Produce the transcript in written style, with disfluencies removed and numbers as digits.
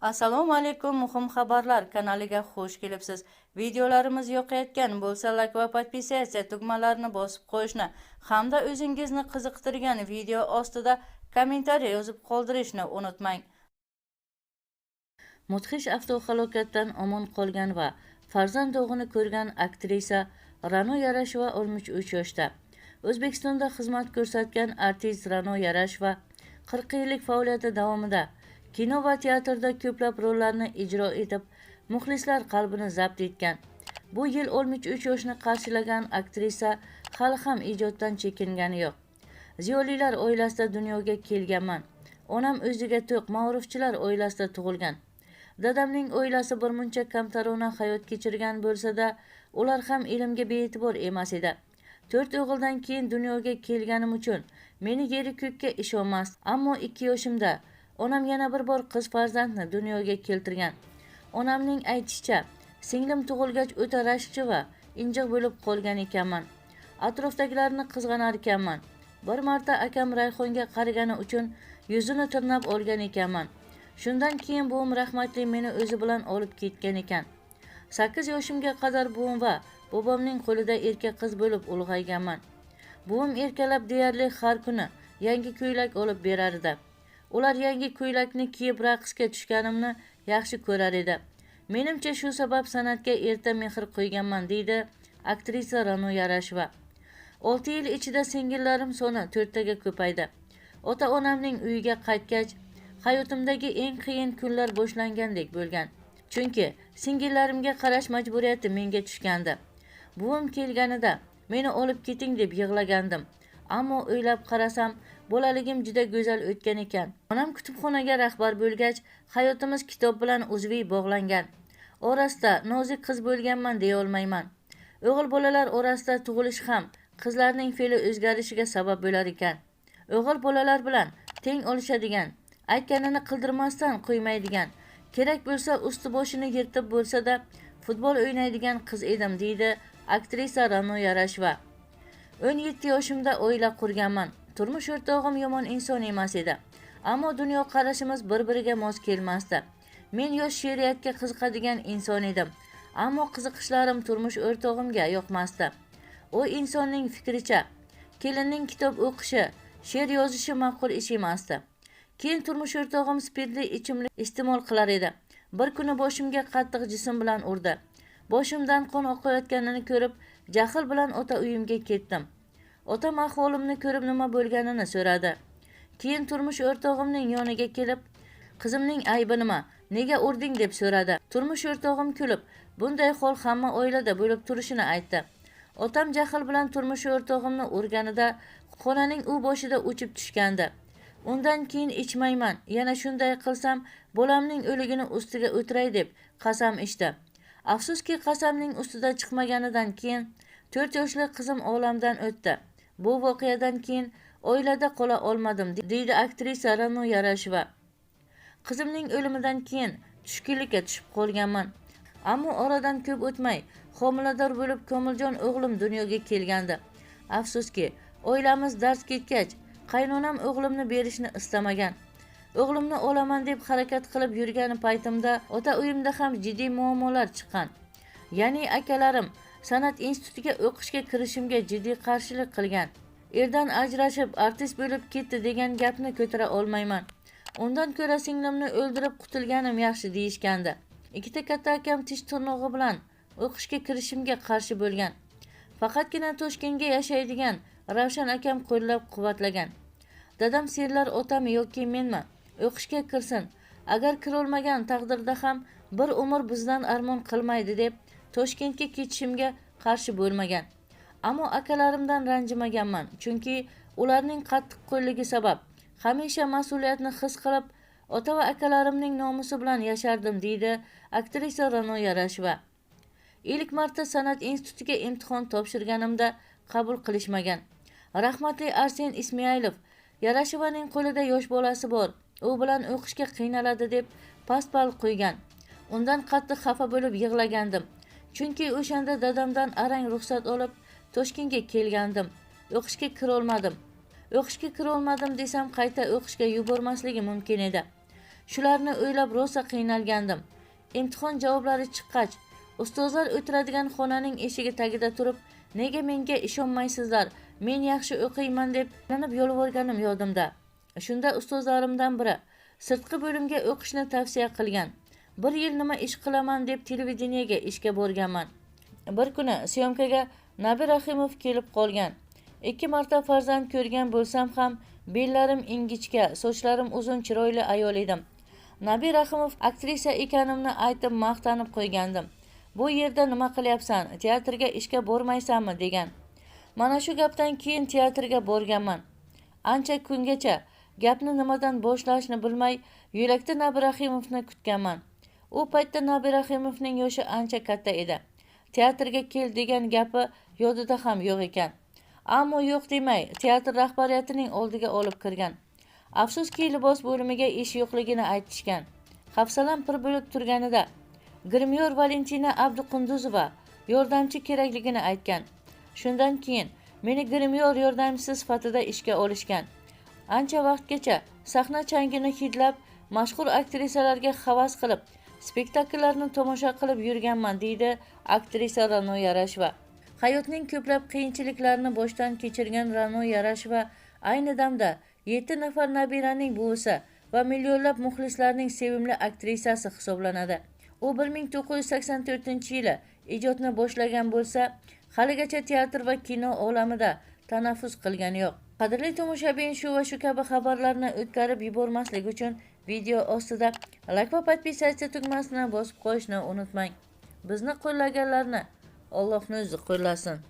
Assalomu alaykum, muhim xabarlar kanaliga xush kelibsiz. Videolarimiz yoqayotgan bo'lsa like va podpisatsiya tugmalarini bosib qo'yishni hamda o'zingizni qiziqtirgan video ostida kommentariy yozib qoldirishni unutmang. Mudhish avtohalokatdan omon qolgan va farzand o'g'ini ko'rgan aktrisa Ra'no Yarasheva 63 yoshda. O'zbekistonda xizmat ko'rsatgan artist Ra'no Yarasheva 40 yillik faoliyati davomida kino va teatrda ko'plab rollarni ijro etib, muxlislar qalbini zabt etgan. Bu yil 63 yoshni qarshilagan aktrisa hali ham ijoddan chekingani yo'q. Ziyolilar oilasida dunyoga kelganman. Onam o'ziga to'q ma'rufchilar oilasida tug'ilgan. Dadamning oilasi birmuncha kamtarona hayot kechirgan bo'lsa-da, ular ham ilmga bee'tibor emas edi. 4 o'g'ildan keyin dunyoga kelganim uchun meni yeri ko'kka ishonmas, ammo 2 yoshimda onam yana bir bor qiz farzandni dunyoga keltirgan. Onamning aytishicha, singlim tug'ilgach o'ta rashkchi va injiq bo'lib qolgan ekanman. Atrofdagilarni qizg'anar ekanman. Bir marta akam Rayhonga qaragani uchun yuzini tirnab olgan ekanman. Shundan keyin buvim rahmatli meni o'zi bilan olib ketgan ekan. 8 yoshimga qadar buvim va bobomning qo'lida erkak qiz bo'lib ulg'ayganman. Buvim erkalab deyarli har kuni yangi ko'ylak olib berar edi. Ular yangi ko'ylakni kiyib raqsga tushganimni yaxshi ko'rar edi. Menimcha shu sabab san'atga erta mehr qo'yganman, deydi aktrisa Ra'no Yarasheva. 6 yil ichida singillarim soni 4 taga ko'paydi. Ota-onamning uyiga qaytgach, hayotimdagi eng qiyin kunlar boshlangandek bo'lgan. Chunki singillarimga qarash majburiyati menga tushgandi. Buvim kelganida meni olib keting deb yig'lagandim. Ammo o'ylab qarasam, bolaligim juda go'zal o'tgan ekan. Onam kutubxonaga rahbar bo'lgach, hayotimiz kitob bilan uzviy bog'langan. Orasida nozik qiz bo'lganman deya olmayman. O'g'il bolalar orasida tug'ilish ham qizlarning fe'li o'zgarishiga sabab bo'lar ekan. O'g'il bolalar bilan teng olishadigan, aytganini qildirmasdan qo'ymaydigan, kerak bo'lsa usti boshini yirtib bo'lsa-da futbol o'ynaydigan qiz edim, deydi aktrisa Ra'no Yarasheva. 17 yoshimda oila qurganman. Turmush o'rtog'im yomon inson emas edi. Ammo dunyo qarashimiz bir-biriga mos kelmasdi. Men yosh she'riyatga qiziqadigan inson edim. Ammo qiziqishlarim turmush o'rtog'imga yoqmasdi. U insonning fikricha, kelinning kitob o'qishi, she'r yozishi ma'qul ish emasdi. Keyin turmush o'rtog'im spirtli ichimlik iste'mol qilar edi. Bir kuni boshimga qattiq jism bilan urdi. Boshimdan qon oqayotganini ko'rib, jahl bilan ota uyimga ketdim. Otam ahvolimni ko'rib nima bo'lganini so'radi. Keyin turmush o'rtog'imning yoniga kelib, qizimning aybi nima, nega urding deb so'radi. Turmush o'rtog'im kulib, bunday hol hamma oilada bo'lib turishini aytdi. Otam jahl bilan turmush o'rtog'imni urganida xonaning u boshida o'chib tushgandi. Undan keyin ichmayman, yana shunday qilsam bolamning o'ligini ustiga o'tiray deb qasam ichdi. Afsuski qasamning ustida chiqmaganidan keyin 4 yoshli qizim olamdan o'tdi. Bu voqeadan keyin oilada qola olmadim, deydi aktrisa Ra'no Yarasheva. Qizimning o'limidan keyin tushkunlikka tushib qolganman. Ammo oradan ko'p o'tmay homilador bo'lib Komiljon o'g'lim dunyoga kelgandi. Afsuski, oilamiz darz ketgach, qaynonam o'g'limni berishni istamagan. O'g'limni olaman deb harakat qilib yurgan paytimda ota uyimda ham jiddiy muammolar chiqqan. Ya'ni akalarim san'at institutiga o'qishga kirishimga jiddiy qarshilik qilgan. Erdan ajrashib artist bo'lib ketdi degan gapni ko'tara olmayman. Undan ko'ra singlimni o'ldirib qutulganim yaxshi deyishgandi. Ikkita katta akam tish tirnog'i bilan o'qishga kirishimga qarshi bo'lgan. Faqatgina Toshkentga yashaydigan Ravshan akam qo'llab-quvvatlagan. Dadam senlar otami yoki menmi? O'qishga kirsin. Agar kirolmagan taqdirda ham bir umr bizdan armon qilmaydi deb Toshkentga ketishimga qarshi bo'lmagan. Ammo akalarimdan ranjimaganman, chunki ularning qattiq qo'lligi sabab hamisha mas'uliyatni his qilib, ota va akalarimning nomusi bilan yashardim, deydi aktrisa Ra'no Yarasheva. Ilk marta san'at institutiga imtihon topshirganimda qabul qilishmagan. Rahmatli Arsen Ismailov Yarashevaning qo'lida yosh bolasi bor, u bilan o'qishga qiynaladi deb past-ball qo'ygan. Undan qattiq xafa bo'lib yig'lagandim. Chunki o'shanda dadamdan arang ruxsat olib Toshkentga kelgandim. O'qishga kira olmadim. O'qishga kira olmadim desam qayta o'qishga yubormasligi mumkin edi. Shularni o'ylab rosa qiynalgandim. Imtihon javoblari chiqqach, ustozlar o'tiradigan xonaning eshigi tagida turib, nega menga ishonmaysizlar, men yaxshi o'qiyman deb lanib yolvorganim yodimda. Shunda ustozlarimdan biri sirtqi bo'limga o'qishni tavsiya qilgan. Bir yil nima ish qilaman deb televideniyega ishga borganman. Bir kuni syomkaga Nabi Rahimov kelib qolgan. 2 marta farzand ko'rgan bo'lsam ham bellarim ingichka, sochlarim uzun, chiroyli ayol edim. Nabi Rahimov aktrisa ekanimni aytib maqtanib qo'ygandim. Bu yerda nima qilyapsan? Teatrga ishga bormaysanmi degan. Mana shu gapdan keyin teatrga borganman. Ancha kungacha gapni nimadan boshlashni bilmay yo'lakda Nabi Rahimovni kutganman. U paytda Nabi Rahimovning yoshi ancha katta edi. Teatrga kel degan gapi yodida ham yo'q ekan. Ammo yo'q demay teatr rahbariyatining oldiga olib kirgan. Afsuski libos bo'limiga ish yo'qligini aytishgan. Hafsalam pir bo'lib turganida Grimyor Valentina Abduqunduzova yordamchi kerakligini aytgan. Shundan keyin meni Grimyor yordamchisi sifatida ishga olishgan. Ancha vaqtgacha sahna changini hidlab, mashhur aktrisalarga havas qilib, spektakllarni tomosha qilib yurganman, deydi aktrisa Ra'no Yarasheva. Hayotning ko'plab qiyinchiliklarini boshdan kechirgan Ra'no Yarasheva ayni damda 7 nafar nabiraning buvisi va millionlab muxlislarning sevimli aktrisasi hisoblanadi. U 1984-yili ijodni boshlagan bo'lsa, haligacha teatr va kino olamida tanaffus qilgani yo'q. Qadrli tomoshabin, shu va shu kabi xabarlarni o'tkazib yubormaslik uchun video ostida like va podpisatsiya tugmasini bosib qo'yishni unutmang. Bizni qo'llaganlarni Allohning o'zi qo'llasin.